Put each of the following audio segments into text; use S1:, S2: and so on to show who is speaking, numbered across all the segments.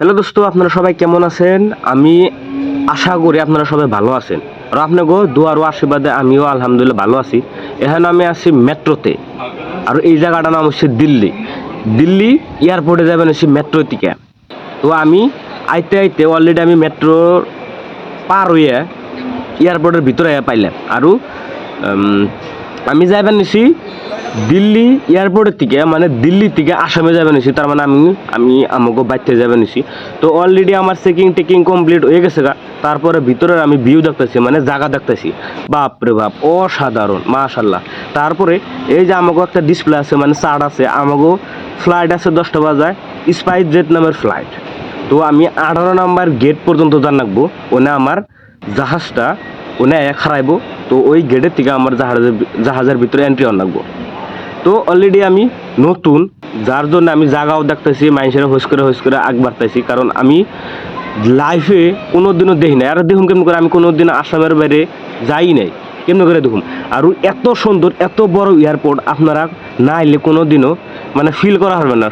S1: Hello দোস্ত, আপনারা সবাই কেমন আছেন? আমি আশা করি আপনারা সবাই ভালো আছেন। আর আপনাকে দোয়ার ও আশীর্বাদে আমিও আলহামদুলিল্লাহ ভালো আছি। এখানে আমি আছি মেট্রোতে। আর এই জায়গাটার নাম হচ্ছে দিল্লি। দিল্লি এয়ারপোর্টে যাবেন হচ্ছে মেট্রো থেকে। তো আমি আইতে আইতে অলরেডি আমি মেট্রো পার হয়ে এয়ারপোর্টের ভিতরে পাইলাম। আৰু আমি যাইবার নিছি দিল্লি এয়ারপোর্টের থেকে, মানে দিল্লি থেকে আসামে যাবে নিছি। তার মানে আমি আমাকে বাইতে যাবে নিছি। তো অলরেডি আমার চেকিং কমপ্লিট হয়ে গেছে গা। তারপরে ভিতরের আমি ভিউ দেখতেছি, মানে জায়গা দেখতেছি। বাপ রে বাপ, অসাধারণ, মাশাল্লাহ। তারপরে এই যে আমাকে একটা ডিসপ্লে আছে, মানে চার্ট আছে, আমাকে ফ্লাইট আছে 10টা বাজায়, স্পাইস জেট নামের ফ্লাইট। তো আমি 18 নাম্বার গেট পর্যন্ত জান রাখবো। ওনে আমার জাহাজটা ওনে খারাইবো। তো ওই গেটের থেকে আমার জাহাজের ভিতরে এন্ট্রি অন রাখবো। তো অলরেডি আমি নতুন, যার জন্য আমি জায়গাও দেখতেছি, মানুষের হোস করে আগ বাড়তেছি। কারণ আমি লাইফে কোনো দিনও দেখি নাই। আর দেখুন কেমন করে, আমি কোনো দিন আসামের বাইরে যাই নাই, কেমন করে দেখুন। আর এত সুন্দর, এত বড় এয়ারপোর্ট আপনারা না এলে কোনো দিনও মানে ফিল করা হবে না।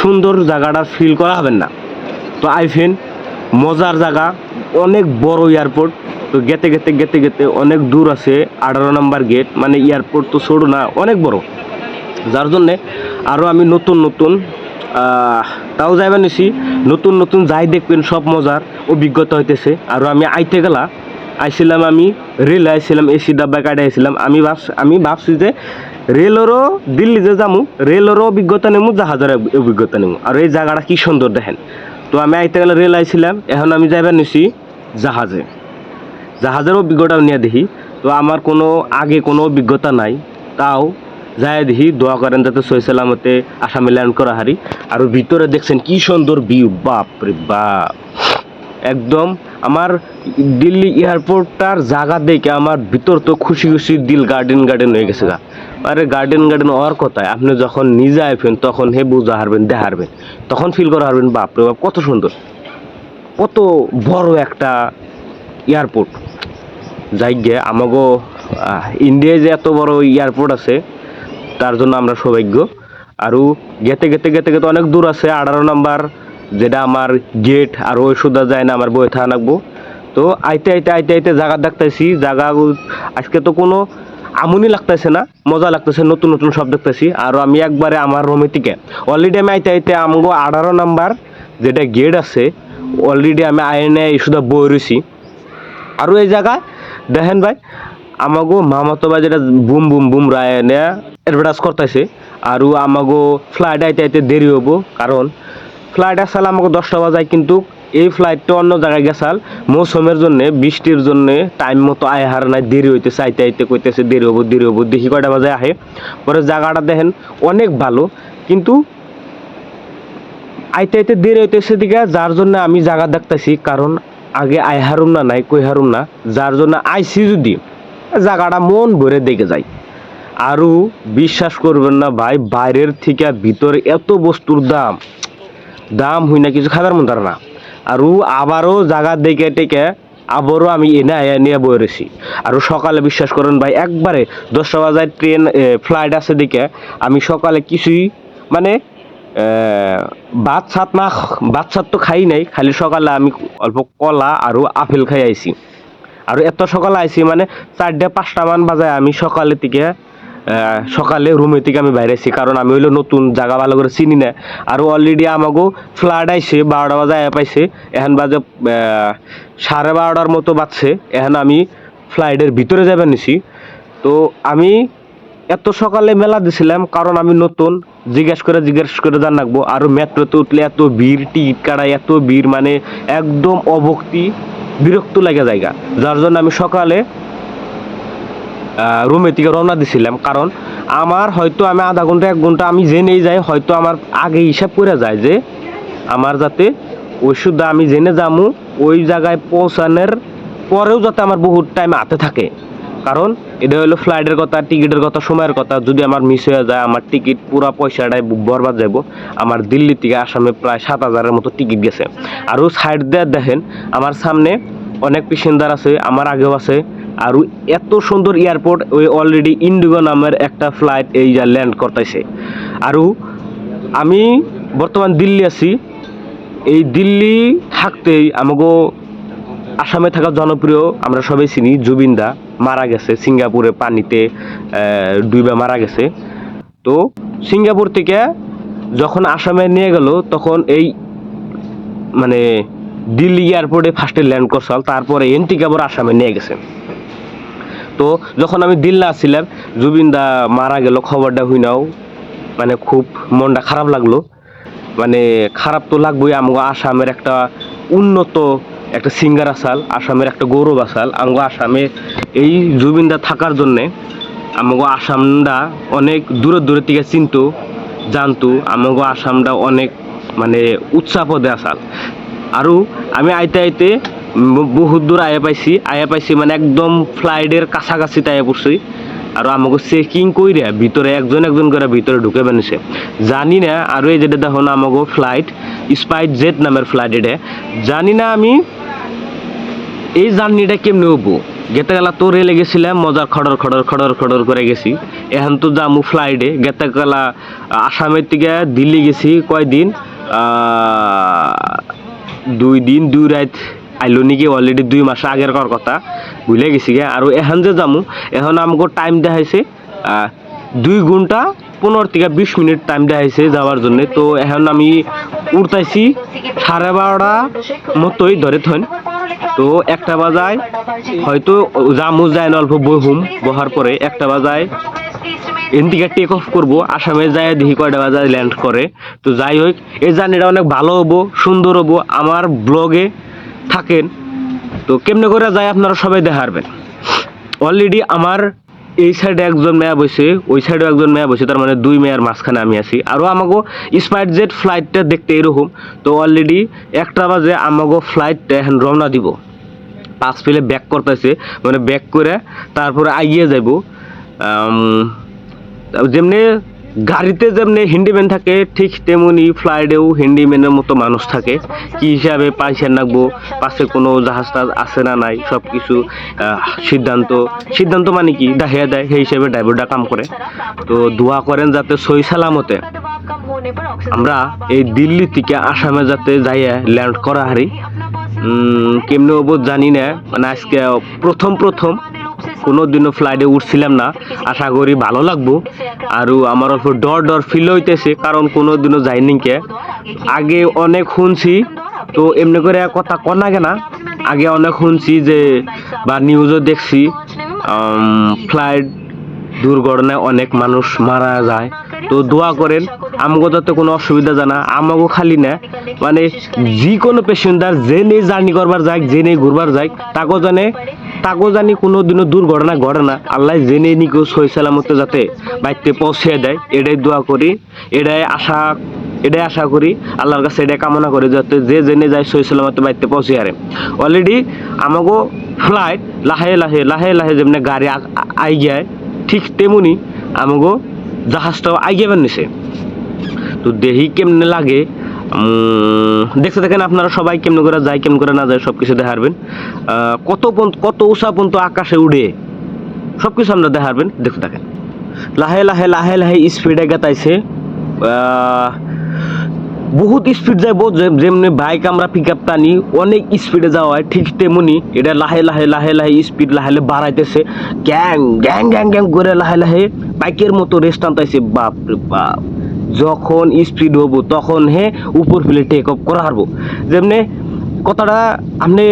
S1: সুন্দর জায়গাটা ফিল করা হবে না। তো আইফেন মজার জায়গা, অনেক বড় এয়ারপোর্ট। তো গেতে অনেক দূর আছে 18 নাম্বার গেট, মানে এয়ারপোর্ট তো ছোট না, অনেক বড়। যার জন্যে আরও আমি নতুন তাও যাইবা নিছি। নতুন যাই দেখবেন, সব মজার অভিজ্ঞতা হইতেছে। আর আমি আইছিলাম আমি রেলে আইছিলাম, এসি ডাব্বা কাটে আইছিলাম। আমি ভাবছি যে রেলেরও দিল্লি যে যামু, রেলেরও অভিজ্ঞতা নেবো, জাহাজের অভিজ্ঞতা নেবো। আর এই জায়গাটা কি সুন্দর দেখেন। তো আমি আইতে গেলে রেল আইছিলাম, এখন আমি যাইবার নিছি জাহাজের অভিজ্ঞতা নিয়ে দেখি। তো আমার আগে কোনো অভিজ্ঞতা নাই, তাও যাই দেখি। দোয়া করেন যাতে সহি সালামতে আসামে ল্যান্ড করা হারি। আর ভিতরে দেখছেন কি সুন্দর ভিউ, বাপ রে বাপ। একদম আমার দিল্লি এয়ারপোর্টটার জায়গা দেখে আমার ভিতর তো খুশি দিল গার্ডেন হয়ে গেছে গা। আরে গার্ডেন হওয়ার কথায় আপনি যখন নিজে আইফেন তখন হে বুঝা হারবেন, দেখারবেন, তখন ফিল করা হারবেন। বাপ রে বাপ, কত সুন্দর, কত বড় একটা এয়ারপোর্ট। যাই গে আমাগো ইন্ডিয়ায় যে এত বড় এয়ারপোর্ট আছে, তার জন্য আমরা সৌভাগ্য। আৰু গেতে অনেক দূর আছে 18 নাম্বার, যেটা আমার গেট। আর ওই সুদা যায় না, আমার বই থাকা লাগবো। তো আইতে জায়গা দেখতেছি। জায়গা আজকে তো কোনো আমনি লাগতেছে না, মজা লাগতেছে, নতুন সব দেখতেছি। আর আমি একবারে আমার রুমে থেকে অলরেডি আমি আইতে আমগো 18 নাম্বার যেটা গেট আছে, অলরেডি আমি আইনে এই সুদা বই রয়েছি। আৰু এই জায়গায় দেখেন ভাই, আমাগো মামাতো ভাই যেটা বুম রায় নেয়া অ্যাডভার্টাইজ করতেছে। আৰু আমাগো ফ্লাইট আইতে দেরি হবো, কারণ ফ্লাইট আসাল আমাকে 10টা বাজায়, কিন্তু এই ফ্লাইটটা অন্য জায়গায় গেছাল মৌসুমের জন্য, বৃষ্টির জন্য টাইম মতো আয় হার নাই, দেরি হইতেছে। আইতে কইতেছে দেরি হবো। দেখি কয়টা বাজায় আহে। পরে জায়গাটা দেখেন অনেক ভালো, কিন্তু আইতে দেরি হইতেছে দিকে, যার জন্য আমি জায়গা দেখতেছি। কারণ আগে আয় হারুম না, নাই কই হারুম না, যার জন্য আইসি যদি জায়গাটা মন ভরে দেখে যায়। আরও বিশ্বাস করবেন না ভাই, বাইরের থেকে ভিতরে এত বস্তুর দাম হই না, কিছু খাবার মন না। আৰু আবারও জায়গা দেখে টেকে আবারও আমি এনে নিয়ে বই রয়েছি। আৰু সকালে বিশ্বাস করেন ভাই, একবারে 10টা বাজায় ট্রেন ফ্লাইট আছে দিকে আমি সকালে কিছুই মানে ভাত সাত তো খাই নাই, খালি সকালে আমি অল্প কলা আৰু আপেল খাই আইছি। আৰু এত সকালে আইছি মানে 4টা-5টা মান বাজায় আমি সকালে রুমে থেকে আমি বাইরেছি। কারণ আমি হইলো নতুন, জায়গা ভালো করে চিনি না। আর অলরেডি আমাকেও ফ্লাইট আইছে 12টা বাজে পাইছে, এখন বাজে 12:30 মতো বাজছে। এখন আমি ফ্লাইটের ভিতরে যাবেন নিছি। তো আমি এত সকালে মেলা দিছিলাম, কারণ আমি নতুন, জিজ্ঞেস করে জান রাখবো। আর মেট্রোতে উঠলে এত ভিড়, টিকিট কাটায় এত ভিড়, মানে একদম বিরক্ত লাগে জায়গা। যার জন্য আমি সকালে রুমে থেকে রওনা দিছিলাম। কারণ আমার হয়তো আমি আধা ঘন্টা 1 ঘন্টা আমি জেনেই যাই, হয়তো আমার আগে হিসাব করে যায় যে আমার যাতে ওই শুদ্ধ আমি জেনে যামু ওই জায়গায় পৌঁছানোর পরেও যাতে আমার বহুত টাইম হাতে থাকে। কারণ এটা হলো ফ্লাইটের কথা, টিকিটের কথা, সময়ের কথা। যদি আমার মিস হয়ে যায়, আমার টিকিট পুরো পয়সাটাই বরবাদ যাব। আমার দিল্লি থেকে আসামে প্রায় 7,000-এর মতো টিকিট গেছে। আর সাইড দিয়ে দেখেন আমার সামনে অনেক প্যাসেঞ্জার আছে, আমার আগেও আছে। আর এত সুন্দর এয়ারপোর্ট, ওই অলরেডি ইন্ডিগো নামের একটা ফ্লাইট এই ল্যান্ড করতেছে। আর আমি বর্তমান দিল্লি আছি, এই দিল্লি থাকতেই আমাকে আসামে থাকা জনপ্রিয় আমরা সবাই চিনি জুবিন দা মারা গেছে সিঙ্গাপুরে পানিতে ডুবে মারা গেছে। তো সিঙ্গাপুর থেকে যখন আসামে নিয়ে গেল তখন এই মানে দিল্লি এয়ারপোর্টে ফার্স্টে ল্যান্ড করছাল, তারপরে এন থেকে আবার আসামে নিয়ে গেছে। তো যখন আমি দিল্লি আসছিলাম জুবিন দা মারা গেল খবরটা হই নাও, মানে খুব মনটা খারাপ লাগলো। মানে খারাপ তো লাগবেই, আমাকে আসামের একটা উন্নত একটা সিঙ্গার আসাল, আসামের একটা গৌরব আসাল। আমাকে আসামে এই জুবিন দা থাকার জন্যে আমাকে আসামটা অনেক দূরে দূরে থেকে চিনতো জানতো, আমাকে আসামটা অনেক মানে উৎসাহ পদে আসাল। আৰু আমি আইতে আইতে বহুত দূর আয়া পাইছি মানে একদম ফ্লাইটের কাছাকাছিতে আয়া পড়ছি। আর আমাকে চেকিং কইরা ভিতরে একজন একজন করে ভিতরে ঢুকে বানিয়েছে জানি না। আর এই যেটা দেখো না আমাকে ফ্লাইট স্পাইস জেট নামের ফ্লাইট, এটা জানি না আমি এই জার্নিটা কেমনে হবো। গেতে গেলা তো রেলে গেছিলাম মজার খড়র খড়র খড়র খড়র করে গেছি, এখন তো যামু ফ্লাইটে। গেতে গেলা আসামের থেকে দিল্লি গেছি কয়দিন 2 দিন 2 রাত আইলো নাকি, অলরেডি 2 মাস আগের কথা ভুলে গেছি গে। আর এখন যে যামু এখন আমাকে টাইম দেখাইছে 2 ঘন্টা 15 থেকে 20 মিনিট টাইম দেখাইছে যাওয়ার জন্য। তো এখন আমি উঠতাইছি 12:30 মতোই ধরে থন। তো 1টা বাজায় হয়তো জামু যায় না, অল্প বহার পরে 1টা বাজায় এন থেকে টেক অফ করবো, আসামে যায় দেখি কয়টা বাজায় ল্যান্ড করে। তো যাই হোক এই জার্নিটা অনেক ভালো হবো, সুন্দর হবো, আমার ব্লগে থাকেন। তো কেমনে করে যায় আপনারা সবাই দেখাবেন। অলরেডি আমার এই সাইডে একজন মেয়া বসে, ওই সাইডেও একজন মেয়া বসে, তার মানে 2 মেয়ার মাঝখানে আমি আছি। আরও আমাকে স্পাইস জেট ফ্লাইটটা দেখতে এরকম। তো অলরেডি 1টা বাজে আমাকে ফ্লাইটটা এখন রওনা দিব, পাঁচ ফেলে ব্যাক করতেছে, মানে ব্যাক করে তারপরে আগিয়ে যাব। যেমনি গাড়িতে যেমনি হ্যান্ডিম্যান থাকে ঠিক তেমনি ফ্লাইটেও হ্যান্ডিম্যানের মতো মানুষ থাকে। কি হিসাবে পয়সা রাখবো, পাশে কোনো জাহাজ টাজ আছে না নাই, সব কিছু সিদ্ধান্ত মানে কি দেখিয়ে দেয়, সেই হিসাবে ড্রাইভারটা কাম করে। তো দোয়া করেন যাতে সহি সালামতে আমরা এই দিল্লি থেকে আসামে যাতে যাইয়া ল্যান্ড করা হারি। কেমনে হবো জানি না, মানে আজকে প্রথম কোনোদিনও ফ্লাইটে উঠছিলাম না, আশা করি ভালো লাগবো। আর আমার অল্প ডর ফিল হইতেছে, কারণ কোনোদিনও যাইনি কে। আগে অনেক শুনছি, তো এমনি করে কথা কনা কেনা, আগে অনেক শুনছি যে বা নিউজও দেখছি ফ্লাইট দুর্ঘটনায় অনেক মানুষ মারা যায়। তো দোয়া করেন আমাকে যাতে কোনো অসুবিধা জানা, আমাকে খালি না মানে যে কোনো পেসেঞ্জার যে নেই জার্নি করবার যাক, যে নেই ঘুরবার যাক, তাকেও জানি কোনোদিনও দুর্ঘটনা ঘটে না। আল্লাহ জেনে নিকেও সহি সালামতে যাতে বাড়িতে পৌঁছে দেয়, এটাই দোয়া করি, এটাই আশা করি আল্লাহর কাছে, এটাই কামনা করি যাতে যে জেনে যায় সহি সালামতে বাড়িতে পৌঁছে আরে। অলরেডি আমাকে ফ্লাইট লাহে লাহে যেমনি গাড়ি আইগায় ঠিক তেমনি আমাকে জাহাজটাও আইগে বানিয়েছে। তো দেখি কেমনে লাগে, দেখতে থাকেন আপনারা সবাই কেমন করে যায় কেমন করে না যায় সব কিছু দেখাবেন। কত উঁচা পর্যন্ত আকাশে উড়ে সব কিছু আমরা দেখাবেন, দেখতে থাকেন। লাহে লাহে স্পিডে গেতাইছে, বহুত স্পিড যাইব। যেমনি বাইক আমরা পিক আপ টানি অনেক স্পিডে যাওয়া হয়, ঠিক তেমনি এটা লাহে লাহে স্পিড লাহে বাড়াইতেছে, গ্যাং গ্যাং গ্যাং গ্যাং করে লাহে বাইকের মতো রেস টানতেছে। বাপরে বাপ, যখন স্পিড হবো তখন উপর ফেলে টেক অফ করা হারবো। যেমনি কথাটা আপনি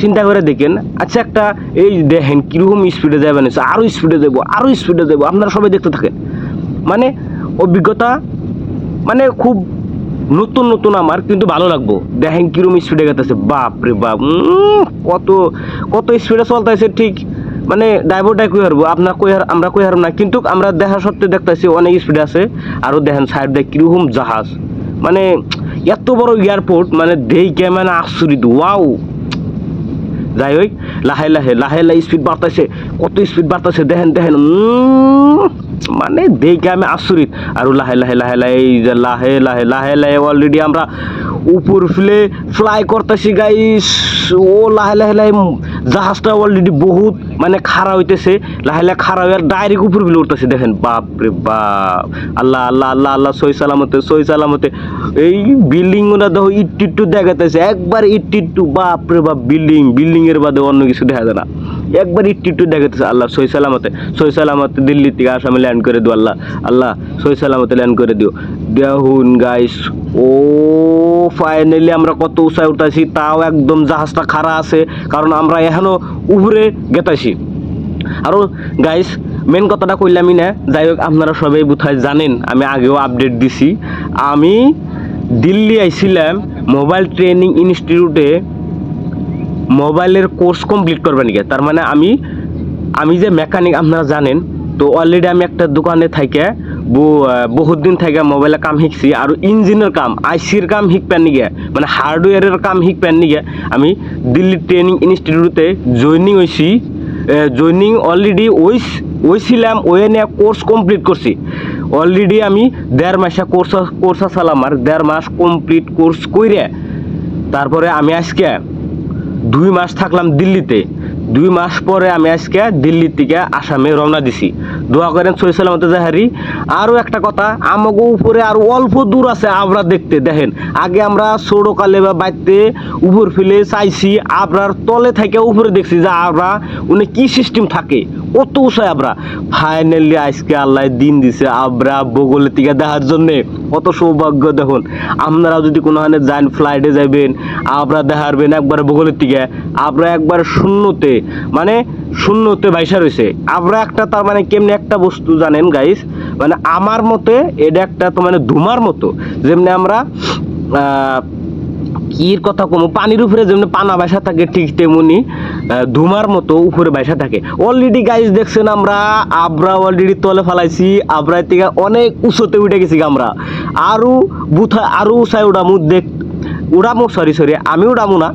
S1: চিন্তা করে দেখেন। আচ্ছা একটা এই দেখেন কিরকম স্পিডে যাবেন, আরো স্পিডে যাবো, আপনারা সবাই দেখতে থাকেন। মানে অভিজ্ঞতা মানে খুব নতুন আমার, কিন্তু ভালো লাগবো। দেখেন কিরকম স্পিডে গেতেছে, বাপরে বাপ, কত স্পিডে চলতেছে। ঠিক মানে ড্রাইভারটাই কই হারবো, আমরা কই হারবো না, কিন্তু আমরা দেখা সত্ত্বে দেখতেছি অনেক স্পিডে আছে। আরও দেখেন সাইড দিয়ে কিরকম জাহাজ, মানে এত বড় এয়ারপোর্ট, মানে দেখে মানে আশ্চর্য, ওয়াও। যাই হোক লাহে স্পিড বাড়তেছে, কত স্পিড বাড়তেছে দেখেন মানে দেখে আমি আশ্চর্য। আর লাহে লাহে অলরেডি আমরা উপর ফ্লাই করতেছি গাইস। ও লাহে জাহাজটা অলরেডি বহুত মানে খাড়া হইতেছে, লাহে লাহে খাড়া হয়ে ডাইরেক্ট উপর ফেলে উঠতেছে। দেখেন বাপ রে বাপ, আল্লাহ আল্লাহ আল্লাহ আল্লাহ, সই সালামতে সই সালামতে। এই বিল্ডিং গুলা দেখো ইট্টু দেখাতেছে, একবার ইট্টু, বাপ রে বাপ, বিল্ডিং এর বাদে অন্য কিছু দেখা যায় না, একবার ইট্টু দেখাতেছে। আল্লাহ সই সালামতে দিল্লি থেকে আসামে ল্যান্ড করে দিও, আল্লাহ আল্লাহ সই সালামতে ল্যান্ড করে দিও। দেখুন গাইস, ও ফাইনালি আমরা কত উঁচায় উঠাইছি, তাও একদম জাহাজটা খাড়া আছে, কারণ আমরা এখনো উপরে গেতাইছি। আরও গাইস মেন কথাটা কইলামই না, যাই হোক আপনারা সবাই বোধহয় জানেন, আমি আগেও আপডেট দিছি। আমি দিল্লি আইছিলাম মোবাইল ট্রেনিং ইনস্টিটিউটে মোবাইলের কোর্স কমপ্লিট করবেন গিয়ে। তার মানে আমি যে মেকানিক আপনারা জানেন, তো অলরেডি আমি একটা দোকানে থেকে বহুত দিন থেকে মোবাইলের কাম শিখছি, আর ইঞ্জিনের কাম, আইসির কাম শিখবেন নিগে, মানে হার্ডওয়্যারের কাম শিখবেন নিগে আমি দিল্লি ট্রেনিং ইনস্টিটিউটে জয়নিং অলরেডি ওইছিলাম, ওই নিয়ে কোর্স কমপ্লিট করছি। অলরেডি আমি 1.5 মাসে কোর্স চালাম, আর 1.5 মাস কমপ্লিট কোর্স কইরে তারপরে আমি আজকে 2 মাস থাকলাম দিল্লিতে। 2 মাস পরে আমি আজকে দিল্লি থেকে আসামে রওনা দিছি। দোয়া করেন সই সালামতে যাহারি। আরও একটা কথা, আমাকে উপরে আরও অল্প দূর আছে আবরা দেখতে। দেখেন আগে আমরা ছোটকালে বা বাইতে উপর ফেলে চাইছি, আবরার তলে থেকে উপরে দেখছি যে আবরা উনি কি সিস্টেম থাকে, কত উঁচায় আবরা। ফাইনালি আজকে আল্লাহ দিন দিছে আবরা বগলের থেকে দেখার জন্যে, কত সৌভাগ্য। দেখুন আপনারা যদি কোনোখানে যান, ফ্লাইটে যাবেন, আবরা দেখারবেন একবার বগলের থেকে, আবরা একবার শূন্যতে, মানে শূন্যতে বাইসা রয়েছে। আবরা একটা, তার মানে কেমনি একটা বস্তু জানেন গাইস, মানে আমার মতে এটা একটা তো মানে ধুমার মতো, যেমনি আমরা কির কথা কম, পানির উপরে যেমনি পানা বাইসা থাকে, ঠিক তেমনি ধুমার মতো উপরে বাইসা থাকে। অলরেডি গাইস দেখছেন আমরা আবরা অলরেডি তলে ফেলাইছি, আবরার থেকে অনেক উঁচুতে উঠে গেছি আমরা। আরো উঁচাই উড়ামো, সরি আমি উড়ামো না,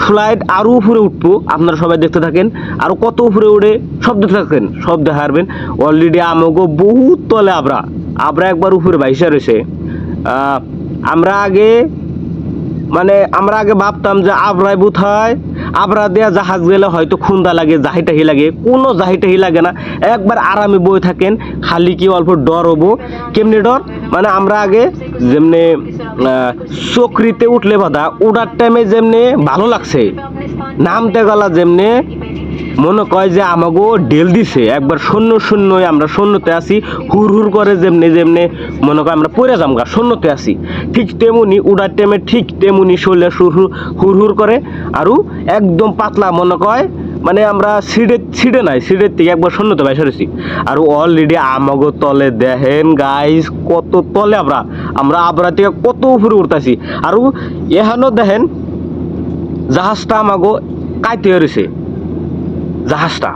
S1: ফ্লাইট আরো উপরে উঠবো। আপনারা সবাই দেখতে থাকেন, আরো কত উপরে উঠে সব দেখতে থাকেন, সব দেখাবেন। অলরেডি আমাকে বহুত তলে আবরা একবার উপরে বাইসা রয়েছে। আমরা আগে ভাবতাম যে আবরায় বোধহয় আবরা দেয়া জাহাজ গেলে হয়তো খুন্দা লাগে, জাহিটাহি লাগে, কোনো জাহিটাহি লাগে না, একবার আরামে বই থাকেন। খালি কি অল্প ডর হবো, কেমনি ডর, মানে আমরা আগে যেমনি চকরিতে উঠলে বাধা ওঠার টাইমে যেমনি ভালো লাগছে, নামতে গেলা যেমনি মনে কয় যে আমাগো ডেল দিছে, একবার শূন্য আমরা শূন্যতে আছি, হুর করে যেমনি মনে কয় আমরা পড়ে যামগা, শূন্যতে আছি। ঠিক তেমনি উড়ার টাইমে ঠিক তেমনি শরীরে হুর করে, আরও একদম পাতলা মনে কয়, মানে আমরা সিডে নাই, সিডের থেকে একবার শূন্যতে বাইসা রয়েছি। আর অলরেডি আমাগো তলে দেখেন গাইস কত তলে আমরা আবরা থেকে কত উপরে উঠতেছি। আর এখানেও দেখেন জাহাজটা আমাগো কাইতে রয়েছে জাহাজটা।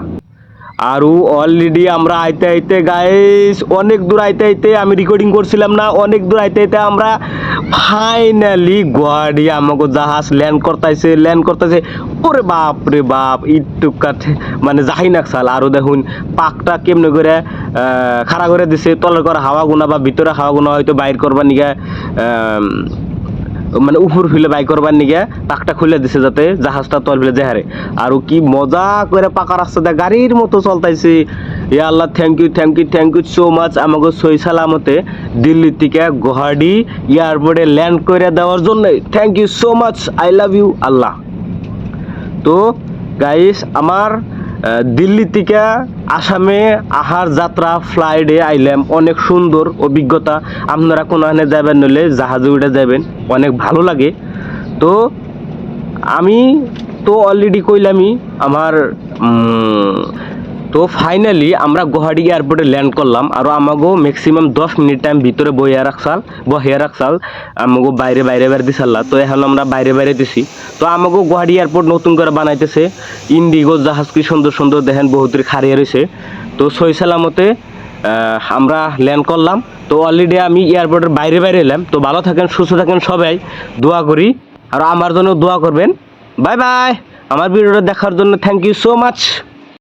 S1: আরও অলরেডি আমরা আইতে গাইস অনেক দূর আইতে আমি রেকর্ডিং করছিলাম না, অনেক দূর আইতে আমরা ফাইনালি গুয়াহাটি আমাকে জাহাজ ল্যান্ড করতেছে। ওরে বাপ রে বাপ, ইটুক কাঠে মানে জাহি নাকসাল। আরও দেখুন পাকটা কেমনে করে খাড়া করে দিছে, তলের করে হাওয়া গুনা বা ভিতরে হাওয়া গুনা হয়তো বাইর করবার নিগে, মানে উপর ফেলে বাই করবার নিগে পাকটা খুলে দিছে যাতে জাহাজটা তল ফেলে যায়। আর কি মজা করে পাকা রাস্তাতে গাড়ির মতো চলতেছে। ইয়া আল্লাহ, থ্যাংক ইউ সো মাচ আমাকে সই সালামতে দিল্লি থেকে গুয়াহাটি এয়ারপোর্টে ল্যান্ড করে দেওয়ার জন্য। Thank you so much, I love you Allah. তো গাইস আমার দিল্লি থেকে আসামে আহার যাত্রা ফ্লাইটে আইলাম, অনেক সুন্দর অভিজ্ঞতা। আপনারা কোনখানে যাবেন নইলে জাহাজে উঠে যাবেন, অনেক ভালো লাগে। তো আমি তো অলরেডি কইলামই আমার তো ফাইনালি আমরা গুয়াহাটি এয়ারপোর্টে ল্যান্ড করলাম। আর আমাকেও ম্যাক্সিমাম 10 মিনিট টাইম ভিতরে বহিয়া রাখছাল আমাকেও বাইরে দিছাল্লা। তো এখন আমরা বাইরে দিছি। তো আমাকেও গুয়াহাটি এয়ারপোর্ট নতুন করে বানাইতেছে, ইন্ডিগো জাহাজ কি সুন্দর দেখেন বহুতের খাড়িয়ে রয়েছে। তো সই সালামতে আমরা ল্যান্ড করলাম। তো অলরেডি আমি এয়ারপোর্টের বাইরে এলাম। তো ভালো থাকেন, সুস্থ থাকেন, সবাই দোয়া করি, আর আমার জন্য দোয়া করবেন। Bye bye. আমার ভিডিওটা দেখার জন্য থ্যাংক ইউ সো মাচ।